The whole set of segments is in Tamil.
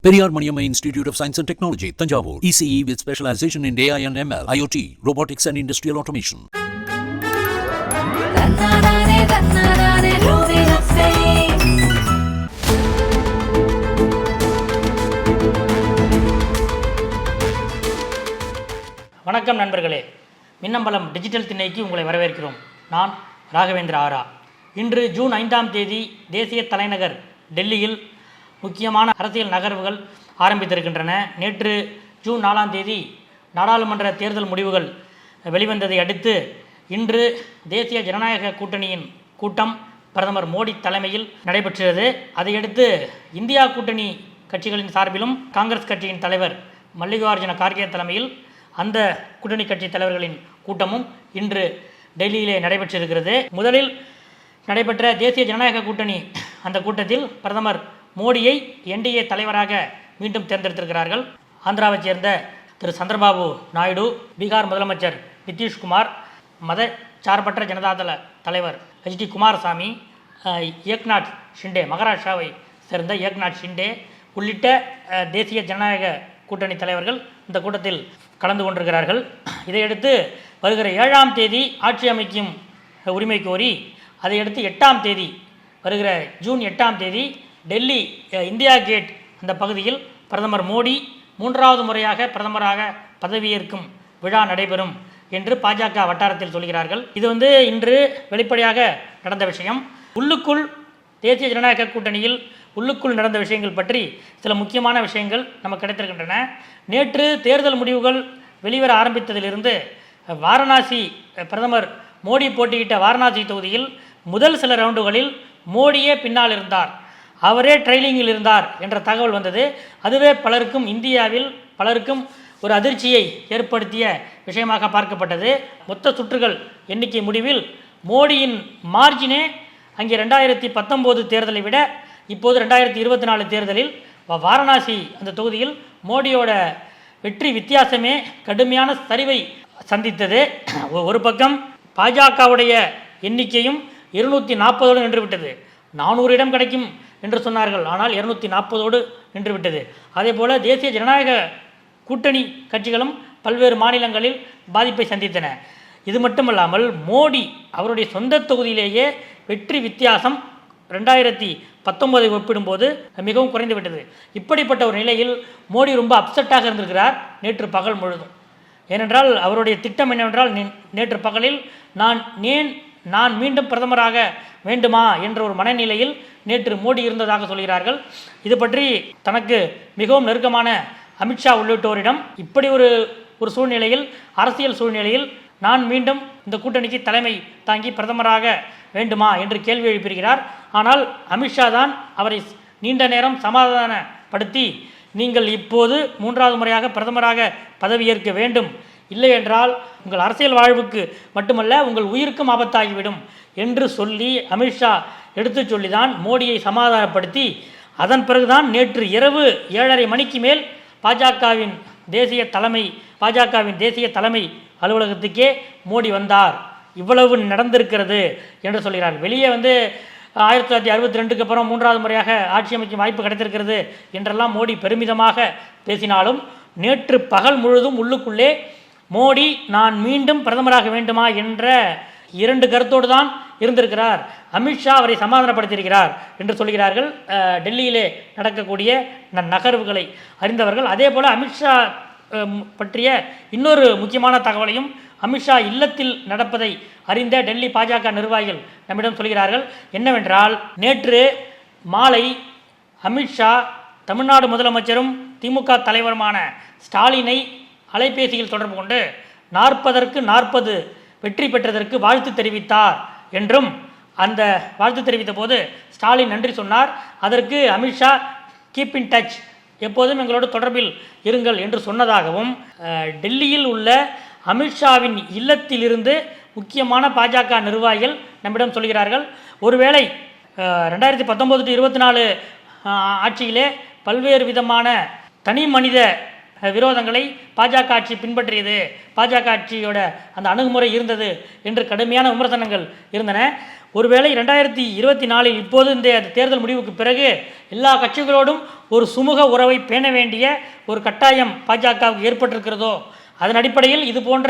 Periyar Maniamma Institute of Science and Technology, Tanjavur, ECE with specialization in AI and ML, IoT, robotics and industrial automation. வணக்கம் நண்பர்களே, மின்னம்பலம் டிஜிட்டல் திண்ணைக்கு உங்களை வரவேற்கிறோம். நான் ராகவேந்திர ஆரா. இன்று ஜூன் 5ஆம் தேதி தேசிய தலைநகர் டெல்லியில் முக்கியமான அரசியல் நகர்வுகள் ஆரம்பித்திருக்கின்றன. நேற்று ஜூன் 4ஆம் தேதி நாடாளுமன்ற தேர்தல் முடிவுகள் வெளிவந்ததை அடுத்து இன்று தேசிய ஜனநாயக கூட்டணியின் கூட்டம் பிரதமர் மோடி தலைமையில் நடைபெற்றது. அதையடுத்து இந்தியா கூட்டணி கட்சிகளின் சார்பிலும் காங்கிரஸ் கட்சியின் தலைவர் மல்லிகார்ஜுன கார்கே தலைமையில் அந்த கூட்டணி கட்சி தலைவர்களின் கூட்டமும் இன்று டெல்லியிலே நடைபெற்றிருக்கிறது. முதலில் நடைபெற்ற தேசிய ஜனநாயக கூட்டணி அந்த கூட்டத்தில் பிரதமர் மோடியை என்டிஏ தலைவராக மீண்டும் தேர்ந்தெடுத்திருக்கிறார்கள். ஆந்திராவைச் சேர்ந்த திரு சந்திரபாபு நாயுடு, பீகார் முதலமைச்சர் நிதிஷ்குமார், மத சார்பற்ற ஜனதாதள தலைவர் HD குமாரசாமி, ஏக்நாத் ஷிண்டே, மகாராஷ்டிராவை சேர்ந்த ஏக்நாத் ஷிண்டே உள்ளிட்ட தேசிய ஜனநாயக கூட்டணி தலைவர்கள் இந்த கூட்டத்தில் கலந்து கொண்டிருக்கிறார்கள். இதையடுத்து வருகிற 7ஆம் தேதி ஆட்சி அமைக்கும் உரிமை கோரி அதையடுத்து 8ஆம் தேதி வருகிற ஜூன் 8ஆம் தேதி டெல்லி இந்தியா கேட் அந்த பகுதியில் பிரதமர் மோடி 3வது முறையாக பிரதமராக பதவியேற்கும் விழா நடைபெறும் என்று பாஜக வட்டாரத்தில் சொல்கிறார்கள். இது இன்று வெளிப்படையாக நடந்த விஷயம். உள்ளுக்குள் தேசிய ஜனநாயக கூட்டணியில் உள்ளுக்குள் நடந்த விஷயங்கள் பற்றி சில முக்கியமான விஷயங்கள் நமக்கு கிடைத்திருக்கின்றன. நேற்று தேர்தல் முடிவுகள் வெளிவர ஆரம்பித்ததிலிருந்து வாரணாசி பிரதமர் மோடி போட்டியிட்ட வாரணாசி தொகுதியில் முதல் சில ரவுண்டுகளில் மோடியே பின்னால் இருந்தார், அவரே ட்ரெயிலிங்கில் இருந்தார் என்ற தகவல் வந்தது. அதுவே பலருக்கும் இந்தியாவில் பலருக்கும் ஒரு அதிர்ச்சியை ஏற்படுத்திய விஷயமாக பார்க்கப்பட்டது. மொத்த சுற்றுகள் எண்ணிக்கை முடிவில் மோடியின் மார்ஜினே அங்கே 2019 தேர்தலை விட இப்போது 2024 தேர்தலில் வாரணாசி அந்த தொகுதியில் மோடியோட வெற்றி வித்தியாசமே கடுமையான சரிவை சந்தித்தது. ஒரு பக்கம் பாஜகவுடைய எண்ணிக்கையும் 240ஓடு நின்றுவிட்டது. 400 இடம் கிடைக்கும் என்று சொன்னார்கள், ஆனால் 240ஓடு நின்றுவிட்டது. அதே போல் தேசிய ஜனநாயக கூட்டணி கட்சிகளும் பல்வேறு மாநிலங்களில் பாதிப்பை சந்தித்தன. இது மட்டுமல்லாமல் மோடி அவருடைய சொந்த தொகுதியிலேயே வெற்றி வித்தியாசம் 2019 ஒப்பிடும்போது மிகவும் குறைந்துவிட்டது. இப்படிப்பட்ட ஒரு நிலையில் மோடி ரொம்ப அப்செட்டாக இருந்திருக்கிறார் நேற்று பகல் முழுதும். ஏனென்றால் அவருடைய திட்டம் என்னவென்றால், நேற்று பகலில் நான் மீண்டும் பிரதமராக வேண்டுமா என்ற ஒரு மனநிலையில் நேற்று மோடி இருந்ததாக சொல்கிறார்கள். இது பற்றி தனக்கு மிகவும் நெருக்கமான அமித்ஷா உள்ளிட்டோரிடம் இப்படி ஒரு சூழ்நிலையில், அரசியல் சூழ்நிலையில் நான் மீண்டும் இந்த கூட்டணிக்கு தலைமை தாங்கி பிரதமராக வேண்டுமா என்று கேள்வி எழுப்பியிருக்கிறார். ஆனால் அமித்ஷா தான் அவரை நீண்ட நேரம் சமாதானப்படுத்தி, நீங்கள் இப்போது 3வது முறையாக பிரதமராக பதவியேற்க வேண்டும், இல்லை என்றால் உங்கள் அரசியல் வாழ்வுக்கு மட்டுமல்ல உங்கள் உயிருக்கும் ஆபத்தாகிவிடும் என்று சொல்லி அமித்ஷா எடுத்து சொல்லிதான் மோடியை சமாதானப்படுத்தி, அதன் பிறகுதான் நேற்று இரவு 7:30 மணிக்கு மேல் பாஜகவின் தேசிய தலைமை அலுவலகத்துக்கே மோடி வந்தார். இவ்வளவு நடந்திருக்கிறது என்று சொல்கிறார். வெளியே 1962க்கு அப்புறம் 3வது முறையாக ஆட்சி அமைக்கும் வாய்ப்பு கிடைத்திருக்கிறது என்றெல்லாம் மோடி பெருமிதமாக பேசினாலும் நேற்று பகல் முழுதும் உள்ளுக்குள்ளே மோடி நான் மீண்டும் பிரதமராக வேண்டுமா என்ற 2 கருத்தோடு தான் இருந்திருக்கிறார். அமித்ஷா அவரை சமாதானப்படுத்தியிருக்கிறார் என்று சொல்கிறார்கள் டெல்லியிலே நடக்கக்கூடிய நகர்வுகளை அறிந்தவர்கள். அதே போல் அமித்ஷா பற்றிய இன்னொரு முக்கியமான தகவலையும் அமித்ஷா இல்லத்தில் நடப்பதை அறிந்த டெல்லி பாஜக நிர்வாகிகள் நம்மிடம் சொல்கிறார்கள். என்னவென்றால், நேற்று மாலை அமித்ஷா தமிழ்நாடு முதலமைச்சரும் திமுக தலைவருமான ஸ்டாலினை அலைபேசியில் தொடர்பு கொண்டு 40க்கு 40 வெற்றி பெற்றதற்கு வாழ்த்து தெரிவித்தார் என்றும், அந்த வாழ்த்து தெரிவித்த போது ஸ்டாலின் நன்றி சொன்னார். அதற்கு அமித்ஷா கீப் இன் டச், எப்போதும் எங்களோடு தொடர்பில் இருங்கள் என்று சொன்னதாகவும் டெல்லியில் உள்ள அமித்ஷாவின் இல்லத்திலிருந்து முக்கியமான பாஜக நிர்வாகிகள் நம்மிடம் சொல்கிறார்கள். ஒருவேளை 2019-24 ஆட்சியிலே பல்வேறு விதமான தனி மனித விரோதங்களை பாஜக ஆட்சி பின்பற்றியது, பாஜக ஆட்சியோட அந்த அணுகுமுறை இருந்தது என்று கடுமையான விமர்சனங்கள் இருந்தன. ஒருவேளை 2024 இப்போது இந்த தேர்தல் முடிவுக்கு பிறகு எல்லா கட்சிகளோடும் ஒரு சுமூக உறவை பேண வேண்டிய ஒரு கட்டாயம் பாஜகவுக்கு ஏற்பட்டிருக்கிறதோ, அதன் அடிப்படையில் இது போன்ற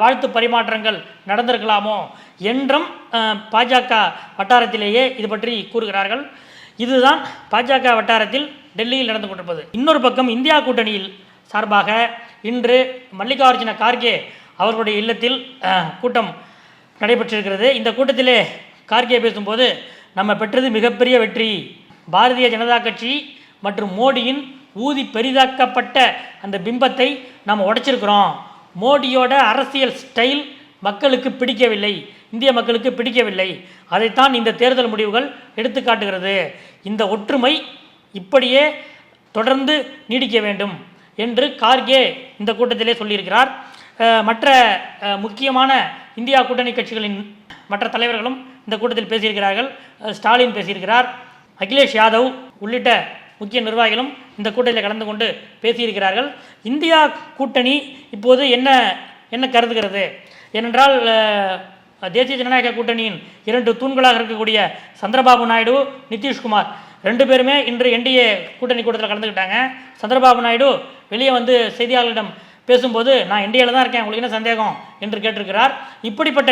வாழ்த்து பரிமாற்றங்கள் நடந்திருக்கலாமோ என்றும் பாஜக வட்டாரத்திலேயே இது பற்றி கூறுகிறார்கள். இதுதான் பாஜக வட்டாரத்தில் டெல்லியில் நடந்து கொண்டிருப்பது. இன்னொரு பக்கம் இந்தியா கூட்டணியில் சார்பாக இன்று மல்லிகார்ஜுன கார்கே அவர்களுடைய இல்லத்தில் கூட்டம் நடைபெற்றிருக்கிறது. இந்த கூட்டத்திலே கார்கே பேசும்போது, நம்ம பெற்றது மிகப்பெரிய வெற்றி, பாரதிய ஜனதா கட்சி மற்றும் மோடியின் ஊதி பெரிதாக்கப்பட்ட அந்த பிம்பத்தை நாம் உடைச்சிருக்கிறோம். மோடியோட அரசியல் ஸ்டைல் மக்களுக்கு பிடிக்கவில்லை, இந்திய மக்களுக்கு பிடிக்கவில்லை. அதைத்தான் இந்த தேர்தல் முடிவுகள் எடுத்து காட்டுகிறது. இந்த ஒற்றுமை இப்படியே தொடர்ந்து நீடிக்க வேண்டும் என்று கார்கே இந்த கூட்டத்திலே சொல்லியிருக்கிறார். மற்ற முக்கியமான இந்தியா கூட்டணி கட்சிகளின் மற்ற தலைவர்களும் இந்த கூட்டத்தில் பேசியிருக்கிறார்கள். ஸ்டாலின் பேசியிருக்கிறார், அகிலேஷ் யாதவ் உள்ளிட்ட முக்கிய நிர்வாகிகளும் இந்த கூட்டத்தில் கலந்து கொண்டு பேசியிருக்கிறார்கள். இந்தியா கூட்டணி இப்போது என்ன கருதுகிறது ஏனென்றால், தேசிய ஜனநாயக கூட்டணியின் 2 தூண்களாக இருக்கக்கூடிய சந்திரபாபு நாயுடு, நிதிஷ்குமார் 2 பேருமே இன்று என்டிஏ கூட்டணி கூட்டத்தில் கலந்துக்கிட்டாங்க. சந்திரபாபு நாயுடு வெளியே வந்து செய்தியாளர்களிடம் பேசும்போது, நான் என்டிஏல தான் இருக்கேன், உங்களுக்கு என்ன சந்தேகம் என்று கேட்டிருக்கிறார். இப்படிப்பட்ட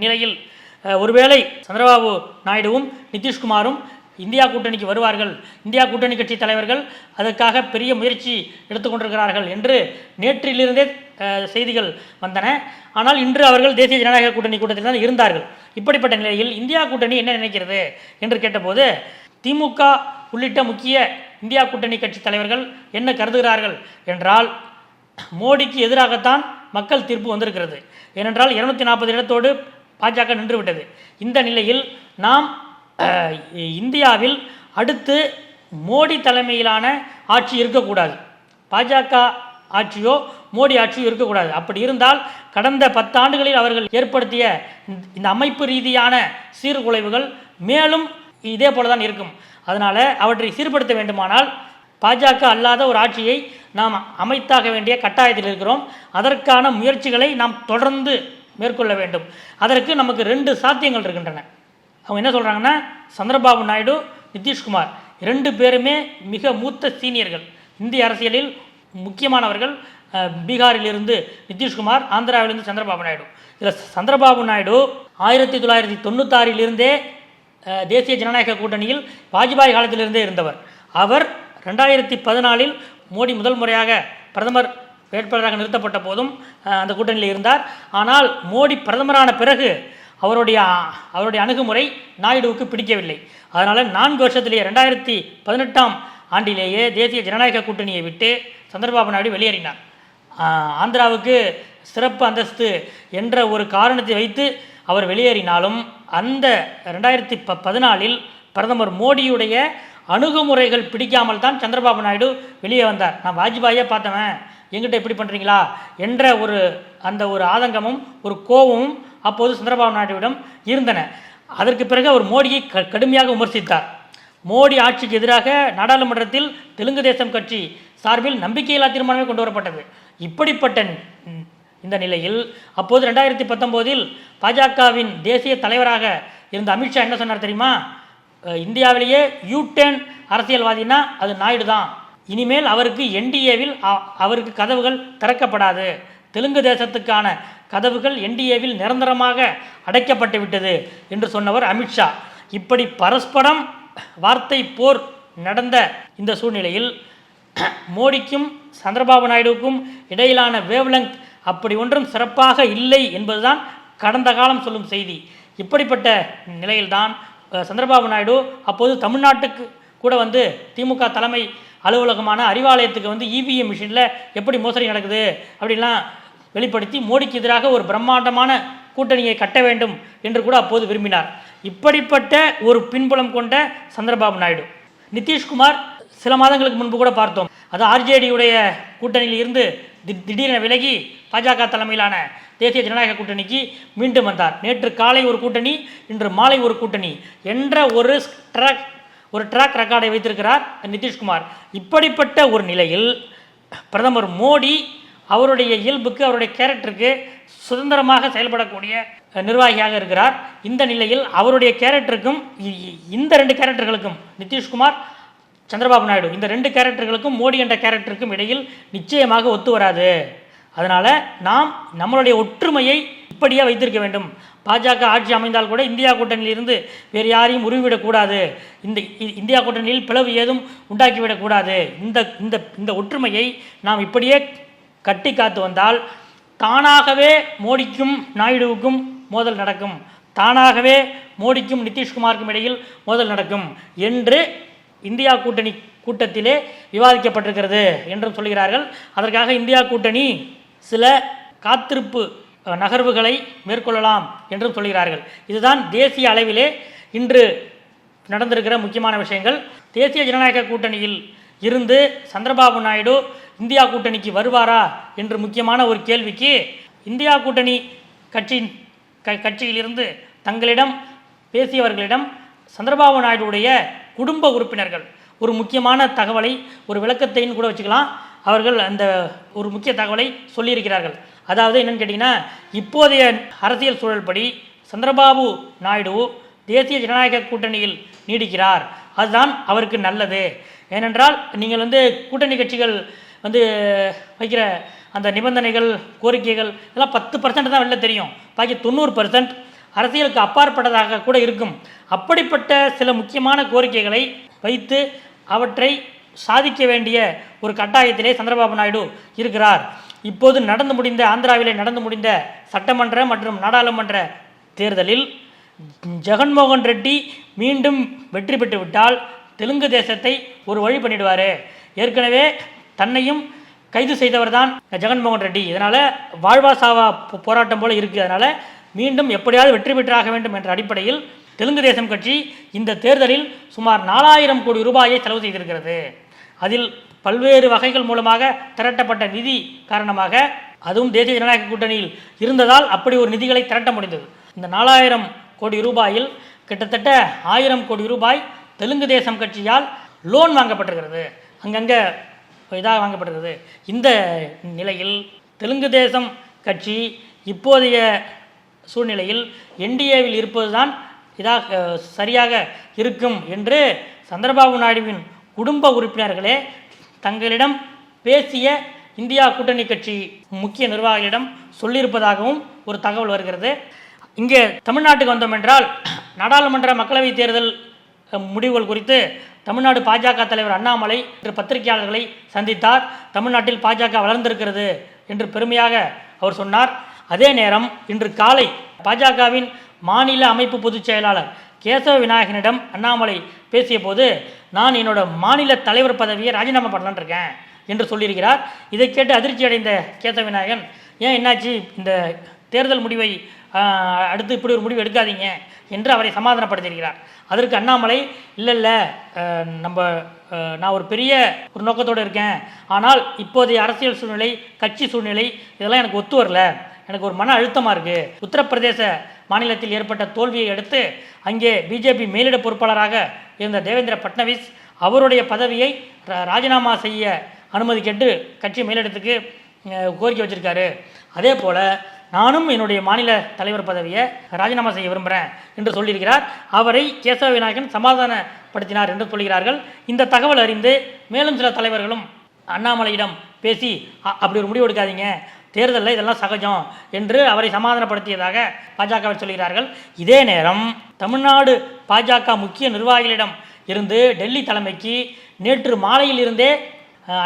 நிலையில் ஒருவேளை சந்திரபாபு நாயுடுவும் நிதிஷ்குமாரும் இந்தியா கூட்டணிக்கு வருவார்கள், இந்தியா கூட்டணி கட்சி தலைவர்கள் அதற்காக பெரிய முயற்சி எடுத்துக்கொண்டிருக்கிறார்கள் என்று நேற்றிலிருந்தே செய்திகள் வந்தன. ஆனால் இன்று அவர்கள் தேசிய ஜனநாயக கூட்டணி கூட்டத்தில் தான் இருந்தார்கள். இப்படிப்பட்ட நிலையில் இந்தியா கூட்டணி என்ன நினைக்கிறது என்று கேட்டபோது, திமுக உள்ளிட்ட முக்கிய இந்தியா கூட்டணி கட்சி தலைவர்கள் என்ன கருதுகிறார்கள் என்றால், மோடிக்கு எதிராகத்தான் மக்கள் தீர்ப்பு வந்திருக்கிறது. ஏனென்றால் 240 இடத்தோடு பாஜக நின்றுவிட்டது. இந்த நிலையில் நாம் இந்தியாவில் அடுத்து மோடி தலைமையிலான ஆட்சி இருக்கக்கூடாது, பாஜக ஆட்சியோ மோடி ஆட்சியோ இருக்கக்கூடாது. அப்படி இருந்தால் கடந்த 10 ஆண்டுகளில் அவர்கள் ஏற்படுத்திய இந்த அமைப்பு ரீதியான சீர்குலைவுகள் மேலும் இதே போல தான் இருக்கும். அதனால் அவற்றை சீர்படுத்த வேண்டுமானால் பாஜக அல்லாத ஒரு ஆட்சியை நாம் அமைத்தாக வேண்டிய கட்டாயத்தில் இருக்கிறோம். அதற்கான முயற்சிகளை நாம் தொடர்ந்து மேற்கொள்ள வேண்டும். அதற்கு நமக்கு 2 சாத்தியங்கள் இருக்கின்றன. அவங்க என்ன சொல்கிறாங்கன்னா, சந்திரபாபு நாயுடு, நிதிஷ்குமார் 2 பேருமே மிக மூத்த சீனியர்கள், இந்திய அரசியலில் முக்கியமானவர்கள். பீகாரிலிருந்து நிதிஷ்குமார், ஆந்திராவிலிருந்து சந்திரபாபு நாயுடு. இதில் சந்திரபாபு நாயுடு 1996 தேசிய ஜனநாயக கூட்டணியில் வாஜ்பாய் காலத்திலிருந்தே இருந்தவர். அவர் 2014 மோடி முதல் முறையாக பிரதமர் வேட்பாளராக நிறுத்தப்பட்ட போதும் அந்த கூட்டணியில் இருந்தார். ஆனால் மோடி பிரதமரான பிறகு அவருடைய அணுகுமுறை நாயுடுவுக்கு பிடிக்கவில்லை. அதனால் 4 வருஷத்திலேயே 2018 ஆண்டிலேயே தேசிய ஜனநாயக கூட்டணியை விட்டு சந்திரபாபு நாயுடு வெளியேறினார். ஆந்திராவுக்கு சிறப்பு அந்தஸ்து என்ற ஒரு காரணத்தை வைத்து அவர் வெளியேறினாலும் அந்த 2014 பிரதமர் மோடியுடைய அணுகுமுறைகள் பிடிக்காமல் தான் சந்திரபாபு நாயுடு வெளியே வந்தார். நான் வாஜ்பாயை பார்த்தவன், எங்கிட்ட எப்படி பண்ணுறீங்களா என்ற ஒரு ஆதங்கமும் ஒரு கோபமும் அப்போது சந்திரபாபு நாயுடுவிடம் இருந்தன. அதற்கு பிறகு அவர் மோடியை கடுமையாக விமர்சித்தார். மோடி ஆட்சிக்கு எதிராக நாடாளுமன்றத்தில் தெலுங்கு தேசம் கட்சி சார்பில் நம்பிக்கையில்லா தீர்மானமே கொண்டு வரப்பட்டது. இப்படிப்பட்ட இந்த நிலையில் அப்போது 2019 பாஜகவின் தேசிய தலைவராக இருந்த அமித்ஷா என்ன சொன்னார் தெரியுமா? இந்தியாவிலேயே யூடர்ன் அரசியல்வாதினா அது நாயுடு தான், இனிமேல் அவருக்கு என்டிஏவில் அவருக்கு கதவுகள் திறக்கப்படாது, தெலுங்கு தேசத்துக்கான கதவுகள் என்டிஏவில் நிரந்தரமாக அடைக்கப்பட்டு விட்டது என்று சொன்னவர் அமித்ஷா. இப்படி பரஸ்பரம் வார்த்தை போர் நடந்த இந்த சூழ்நிலையில் மோடிக்கும் சந்திரபாபு நாயுடுவுக்கும் இடையிலான வேவ்லெங்த் அப்படி ஒன்றும் சிறப்பாக இல்லை என்பதுதான் கடந்த காலம் சொல்லும் செய்தி. இப்படிப்பட்ட நிலையில்தான் சந்திரபாபு நாயுடு அப்போது தமிழ்நாட்டுக்கு கூட வந்து திமுக தலைமை அலுவலகமான அறிவாலயத்துக்கு வந்து இவிஎம் மிஷினில் எப்படி மோசடி நடக்குது அப்படின்லாம் வெளிப்படுத்தி மோடிக்கு எதிராக ஒரு பிரம்மாண்டமான கூட்டணியை கட்ட வேண்டும் என்று கூட அப்போது விரும்பினார். இப்படிப்பட்ட ஒரு பின்புலம் கொண்ட சந்திரபாபு நாயுடு. நிதிஷ்குமார் சில மாதங்களுக்கு முன்பு கூட பார்த்தோம், அது ஆர்ஜேடியுடைய கூட்டணியில் இருந்து திடீரென விலகி பாஜக தலைமையிலான தேசிய ஜனநாயக கூட்டணிக்கு மீண்டும் வந்தார். நேற்று காலை ஒரு கூட்டணி, இன்று மாலை ஒரு கூட்டணி என்ற ஒரு ட்ராக் ரெக்கார்டை வைத்திருக்கிறார் நிதிஷ்குமார். இப்படிப்பட்ட ஒரு நிலையில் பிரதமர் மோடி அவருடைய இயல்புக்கு, அவருடைய கேரக்டருக்கு சுதந்திரமாக செயல்படக்கூடிய நிர்வாகியாக இருக்கிறார். இந்த நிலையில் அவருடைய கேரக்டருக்கும் இந்த 2 கேரக்டர்களுக்கும், நிதிஷ்குமார், சந்திரபாபு நாயுடு, இந்த 2 கேரக்டர்களுக்கும் மோடி என்ற கேரக்டருக்கும் இடையில் நிச்சயமாக ஒத்து வராது. அதனால் நாம் நம்மளுடைய ஒற்றுமையை இப்படியே வைத்திருக்க வேண்டும். பாஜக ஆட்சி அமைந்தால் கூட இந்தியா கூட்டணியிலிருந்து வேறு யாரையும் உருவிவிடக்கூடாது. இந்தியா கூட்டணியில் பிளவு ஏதும் உண்டாக்கிவிடக்கூடாது. இந்த ஒற்றுமையை நாம் இப்படியே கட்டி காத்து வந்தால் தானாகவே மோடிக்கும் நாயுடுவுக்கும் மோதல் நடக்கும், தானாகவே மோடிக்கும் நிதிஷ்குமாருக்கும் இடையில் மோதல் நடக்கும் என்று இந்தியா கூட்டணி கூட்டத்திலே விவாதிக்கப்பட்டிருக்கிறது என்றும் சொல்கிறார்கள். அதற்காக இந்தியா கூட்டணி சில காத்திருப்பு நகர்வுகளை மேற்கொள்ளலாம் என்றும் சொல்கிறார்கள். இதுதான் தேசிய அளவிலே இன்று நடந்திருக்கிற முக்கியமான விஷயங்கள். தேசிய ஜனநாயக கூட்டணியில் இருந்து சந்திரபாபு நாயுடு இந்தியா கூட்டணிக்கு வருவாரா என்று முக்கியமான ஒரு கேள்விக்கு இந்தியா கூட்டணி கட்சியிலிருந்து தங்களிடம் பேசியவர்களிடம் சந்திரபாபு நாயுடுடைய குடும்ப உறுப்பினர்கள் ஒரு முக்கியமான தகவலை, ஒரு விளக்கத்தைன்னு கூட வச்சுக்கலாம், அவர்கள் அந்த ஒரு முக்கிய தகவலை சொல்லியிருக்கிறார்கள். அதாவது என்னென்னு கேட்டிங்கன்னா, இப்போதைய அரசியல் சூழல் படி சந்திரபாபு நாயுடு தேசிய ஜனநாயக கூட்டணியில் நீடிக்கிறார். அதுதான் அவருக்கு நல்லது. ஏனென்றால் நீங்கள் கூட்டணி கட்சிகள் வைக்கிற அந்த நிபந்தனைகள், கோரிக்கைகள் இதெல்லாம் 10% தான் வெளில தெரியும். பாக்கி 90% அரசியலுக்கு அப்பாற்பட்டதாக கூட இருக்கும். அப்படிப்பட்ட சில முக்கியமான கோரிக்கைகளை வைத்து அவற்றை சாதிக்க வேண்டிய ஒரு கட்டாயத்திலே சந்திரபாபு நாயுடு இருக்கிறார். இப்போது ஆந்திராவிலே நடந்து முடிந்த சட்டமன்ற மற்றும் நாடாளுமன்ற தேர்தலில் ஜெகன்மோகன் ரெட்டி மீண்டும் வெற்றி பெற்று விட்டால் தெலுங்கு தேசத்தை ஒரு வழி பண்ணிடுவார். ஏற்கனவே தன்னையும் கைது செய்தவர் தான் ஜெகன்மோகன் ரெட்டி. இதனால் வாழ்வா சாவா போராட்டம் போல இருக்குது. அதனால் மீண்டும் எப்படியாவது வெற்றி பெற்றாக வேண்டும் என்ற அடிப்படையில் தெலுங்கு தேசம் கட்சி இந்த தேர்தலில் சுமார் 4000 கோடி ரூபாயை செலவு செய்திருக்கிறது. அதில் பல்வேறு வகைகள் மூலமாக திரட்டப்பட்ட நிதி காரணமாக, அதுவும் தேசிய ஜனநாயக கூட்டணியில் இருந்ததால் அப்படி ஒரு நிதிகளை திரட்ட முடிந்தது. இந்த 4000 கோடி ரூபாயில் கிட்டத்தட்ட 1000 கோடி ரூபாய் தெலுங்கு தேசம் கட்சியால் லோன் வாங்கப்பட்டிருக்கிறது, அங்கங்கே இதாக வாங்கப்பட்டிருக்கிறது. இந்த நிலையில் தெலுங்கு தேசம் கட்சி இப்போதைய சூழ்நிலையில் என்டிஏவில் இருப்பது தான் சரியாக இருக்கும் என்று சந்திரபாபு நாயுடுவின் குடும்ப உறுப்பினர்களே தங்களிடம் பேசிய இந்தியா கூட்டணி கட்சி முக்கிய நிர்வாகிகளிடம் சொல்லியிருப்பதாகவும் ஒரு தகவல் வருகிறது. இங்கே தமிழ்நாட்டுக்கு வந்தோம் என்றால், நாடாளுமன்ற மக்களவை தேர்தல் முடிவுகள் குறித்து தமிழ்நாடு பாஜக தலைவர் அண்ணாமலை இன்று பத்திரிகையாளர்களை சந்தித்தார். தமிழ்நாட்டில் பாஜக வளர்ந்திருக்கிறது என்று பெருமையாக அவர் சொன்னார். அதே நேரம் இன்று காலை பாஜகவின் மாநில அமைப்பு பொதுச் செயலாளர் கேசவ விநாயகனிடம் அண்ணாமலை பேசிய போது, நான் என்னோட மாநில தலைவர் பதவியை ராஜினாமா பண்ணலான் இருக்கேன் என்று சொல்லியிருக்கிறார். இதை கேட்டு அதிர்ச்சி அடைந்த கேசவ விநாயகன், ஏன் என்னாச்சு, இந்த தேர்தல் முடிவை அடுத்து இப்படி ஒரு முடிவு எடுக்காதீங்க என்று அவரை சமாதானப்படுத்தியிருக்கிறார். அதற்கு அண்ணாமலை, இல்லை நான் ஒரு பெரிய ஒரு நோக்கத்தோடு இருக்கேன், ஆனால் இப்போதைய அரசியல் சூழ்நிலை, கட்சி சூழ்நிலை இதெல்லாம் எனக்கு ஒத்து வரல, எனக்கு ஒரு மன அழுத்தமாக இருக்குது. உத்தரப்பிரதேச மாநிலத்தில் ஏற்பட்ட தோல்வியை அடுத்து அங்கே பிஜேபி மேலிட பொறுப்பாளராக இருந்த தேவேந்திர பட்னவிஸ் அவருடைய பதவியை ராஜினாமா செய்ய அனுமதி கேட்டு கட்சி மேலிடத்துக்கு கோரிக்கை வச்சிருக்காரு. அதே போல் நானும் என்னுடைய மாநில தலைவர் பதவியை ராஜினாமா செய்ய விரும்புகிறேன் என்று சொல்லியிருக்கிறார். அவரை கேசவ விநாயகன் சமாதானப்படுத்தினார் என்று சொல்கிறார்கள். இந்த தகவல் அறிந்து மேலும் சில தலைவர்களும் அண்ணாமலையிடம் பேசி, அப்படி ஒரு முடிவு எடுக்காதீங்க, தேர்தலில் இதெல்லாம் சகஜம் என்று அவரை சமாதானப்படுத்தியதாக பாஜகவை சொல்கிறார்கள். இதே நேரம் தமிழ்நாடு பாஜக முக்கிய நிர்வாகிகளிடம் இருந்து டெல்லி தலைமைக்கு நேற்று மாலையில் இருந்தே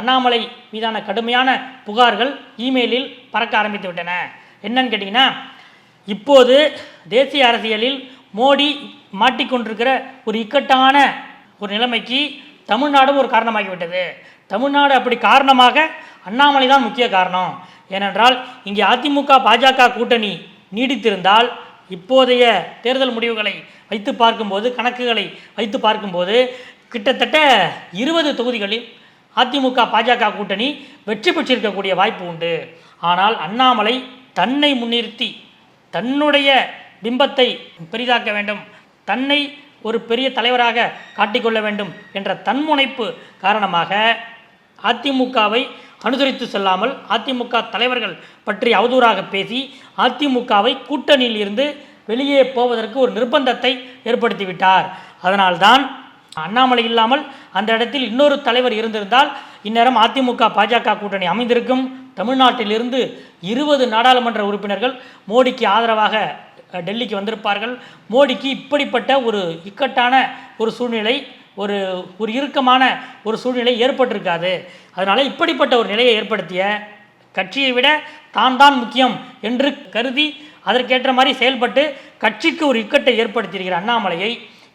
அண்ணாமலை மீதான கடுமையான புகார்கள் இமெயிலில் பறக்க ஆரம்பித்து விட்டன. என்னன்னு கேட்டிங்கன்னா, இப்போது தேசிய அரசியலில் மோடி மாட்டிக்கொண்டிருக்கிற ஒரு இக்கட்டான ஒரு நிலைமைக்கு தமிழ்நாடும் ஒரு காரணமாகிவிட்டது. தமிழ்நாடு அப்படி காரணமாக அண்ணாமலை தான் முக்கிய காரணம். ஏனென்றால் இங்கே அதிமுக பாஜக கூட்டணி நீடித்திருந்தால் இப்போதைய தேர்தல் முடிவுகளை வைத்து பார்க்கும்போது, கணக்குகளை வைத்து பார்க்கும்போது கிட்டத்தட்ட 20 தொகுதிகளில் அதிமுக பாஜக கூட்டணி வெற்றி பெற்றிருக்கக்கூடிய வாய்ப்பு உண்டு. ஆனால் அண்ணாமலை தன்னை முன்னிறுத்தி தன்னுடைய பிம்பத்தை பெரிதாக்க வேண்டும், தன்னை ஒரு பெரிய தலைவராக காட்டிக்கொள்ள வேண்டும் என்ற தன்முனைப்பு காரணமாக அதிமுகவை அனுசரித்து செல்லாமல் அதிமுக தலைவர்கள் பற்றி அவதூறாக பேசி அதிமுகவை கூட்டணியில் இருந்து வெளியே போவதற்கு ஒரு நிர்பந்தத்தை ஏற்படுத்திவிட்டார். அதனால்தான் அண்ணாமலை இல்லாமல் அந்த இடத்தில் இன்னொரு தலைவர் இருந்திருந்தால் இந்நேரம் அதிமுக பாஜக கூட்டணி அமைந்திருக்கும். தமிழ்நாட்டிலிருந்து 20 நாடாளுமன்ற உறுப்பினர்கள் மோடிக்கு ஆதரவாக டெல்லிக்கு வந்திருப்பார்கள். மோடிக்கு இப்படிப்பட்ட ஒரு இக்கட்டான ஒரு சூழ்நிலை, ஒரு இறுக்கமான ஒரு சூழ்நிலை ஏற்பட்டிருக்காது. அதனால் இப்படிப்பட்ட ஒரு நிலையை ஏற்படுத்திய கட்சியை விட தான் முக்கியம் என்று கருதி அதற்கேற்ற மாதிரி செயல்பட்டு கட்சிக்கு ஒரு இக்கட்டை ஏற்படுத்தியிருக்கிற அண்ணாமலையை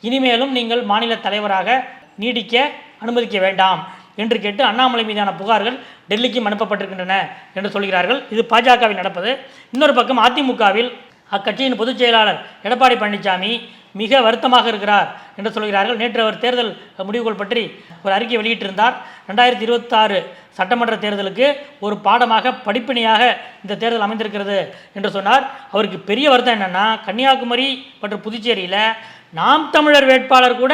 இனிமேலும் நீங்கள் மாநில தலைவராக நீடிக்க அனுமதிக்க வேண்டாம் என்று கேட்டு அண்ணாமலை மீதான புகார்கள் டெல்லிக்கும் அனுப்பப்பட்டிருக்கின்றன என்று சொல்கிறார்கள். இது பாஜகவில் நடப்பது. இன்னொரு பக்கம் அதிமுகவில் அக்கட்சியின் பொதுச் செயலாளர் எடப்பாடி பழனிசாமி மிக வருத்தமாக இருக்கிறார் என்று சொல்கிறார்கள். நேற்று அவர் தேர்தல் முடிவுகள் பற்றி ஒரு அறிக்கை வெளியிட்டிருந்தார். 2026 சட்டமன்ற தேர்தலுக்கு ஒரு பாடமாக படிப்பினையாக இந்த தேர்தல் அமைந்திருக்கிறது என்று சொன்னார். அவருக்கு பெரிய வருத்தம் என்னென்னா, கன்னியாகுமரி மற்றும் புதுச்சேரியில் நாம் தமிழர் வேட்பாளர் கூட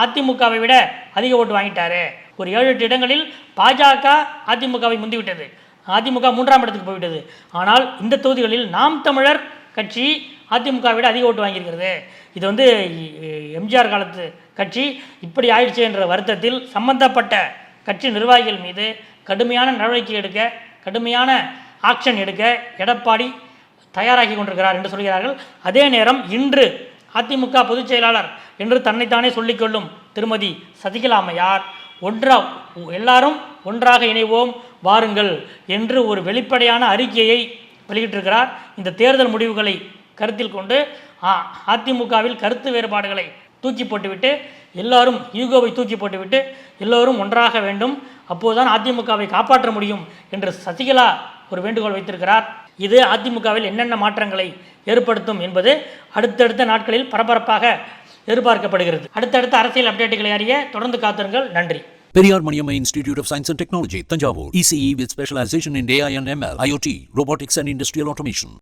அதிமுகவை விட அதிக ஓட்டு வாங்கிட்டாரு. ஒரு 7-8 இடங்களில் பாஜக அதிமுகவை முந்திவிட்டது. அதிமுக 3ஆம் இடத்துக்கு போய்விட்டது. ஆனால் இந்த தொகுதிகளில் நாம் தமிழர் கட்சி அதிமுகவை விட அதிக ஓட்டு வாங்கியிருக்கிறது. இது எம்ஜிஆர் காலத்து கட்சி இப்படி ஆயிடுச்சு என்ற வருத்தத்தில் சம்பந்தப்பட்ட கட்சி நிர்வாகிகள் மீது கடுமையான நடவடிக்கை எடுக்க, கடுமையான ஆக்ஷன் எடுக்க எடப்பாடி தயாராகி கொண்டிருக்கிறார் என்று சொல்கிறார்கள். அதே நேரம் இன்று அதிமுக பொதுச் செயலாளர் என்று தன்னைத்தானே சொல்லிக்கொள்ளும் திருமதி சசிகலா அம்மையார் எல்லாரும் ஒன்றாக இணைவோம் வாருங்கள் என்று ஒரு வெளிப்படையான அறிக்கையை வெளியிட்டிருக்கிறார். இந்த தேர்தல் முடிவுகளை கருத்தில் கொண்டு அதிமுகவில் கருத்து வேறுபாடுகளை தூக்கி போட்டுவிட்டு எல்லோரும் ஈகோவை தூக்கி போட்டுவிட்டு எல்லோரும் ஒன்றாக வேண்டும், அப்போதுதான் அதிமுகவை காப்பாற்ற முடியும் என்று சசிகலா ஒரு வேண்டுகோள் வைத்திருக்கிறார். இது அதிமுகவில் என்னென்ன மாற்றங்களை ஏற்படுத்தும் என்பது அடுத்தடுத்த நாட்களில் பரபரப்பாக எதிர்பார்க்கப்படுகிறது. அடுத்தடுத்த அரசியல் அப்டேட்டுகளை அறிய தொடர்ந்து காத்திருங்கள். நன்றி. Periyar Maniamma Institute of Science and Technology, Tanjavur. ECE with specialization in AI and ML, IoT, robotics and industrial automation.